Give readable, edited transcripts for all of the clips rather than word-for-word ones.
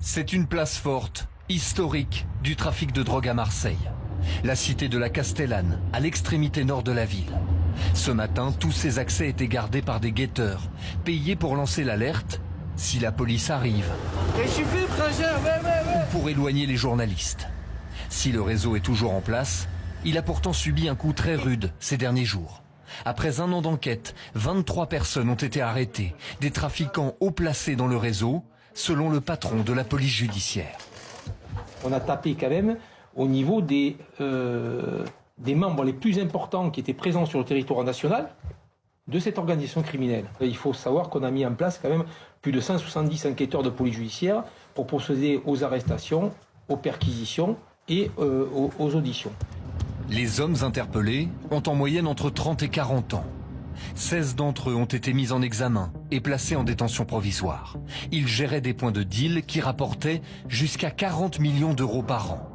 C'est une place forte, historique, du trafic de drogue à Marseille. La cité de la Castellane, à l'extrémité nord de la ville. Ce matin, tous ses accès étaient gardés par des guetteurs, payés pour lancer l'alerte si la police arrive. Ou pour éloigner les journalistes. Si le réseau est toujours en place, il a pourtant subi un coup très rude ces derniers jours. Après un an d'enquête, 23 personnes ont été arrêtées, des trafiquants haut placés dans le réseau, selon le patron de la police judiciaire. On a tapé quand même au niveau des membres les plus importants qui étaient présents sur le territoire national de cette organisation criminelle. Il faut savoir qu'on a mis en place quand même plus de 170 enquêteurs de police judiciaire pour procéder aux arrestations, aux perquisitions et aux auditions. Les hommes interpellés ont en moyenne entre 30 et 40 ans. 16 d'entre eux ont été mis en examen et placés en détention provisoire. Ils géraient des points de deal qui rapportaient jusqu'à 40 millions d'euros par an.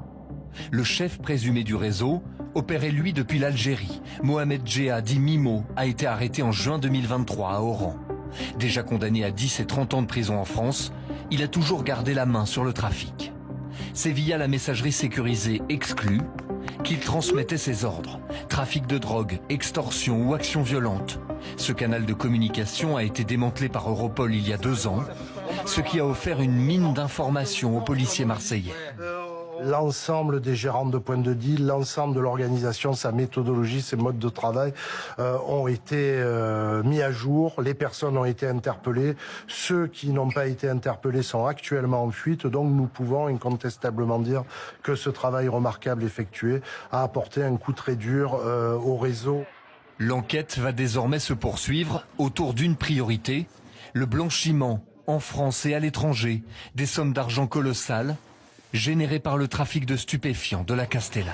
Le chef présumé du réseau opérait lui depuis l'Algérie. Mohamed Djéha, dit Mimo, a été arrêté en juin 2023 à Oran. Déjà condamné à 10 et 30 ans de prison en France, il a toujours gardé la main sur le trafic. C'est via la messagerie sécurisée Exclue qu'il transmettait ses ordres. Trafic de drogue, extorsion ou action violente. Ce canal de communication a été démantelé par Europol il y a 2 ans, ce qui a offert une mine d'informations aux policiers marseillais. L'ensemble des gérants de points de deal, l'ensemble de l'organisation, sa méthodologie, ses modes de travail ont été mis à jour. Les personnes ont été interpellées. Ceux qui n'ont pas été interpellés sont actuellement en fuite. Donc nous pouvons incontestablement dire que ce travail remarquable effectué a apporté un coup très dur au réseau. L'enquête va désormais se poursuivre autour d'une priorité, le blanchiment en France et à l'étranger des sommes d'argent colossales générées par le trafic de stupéfiants de la Castellane.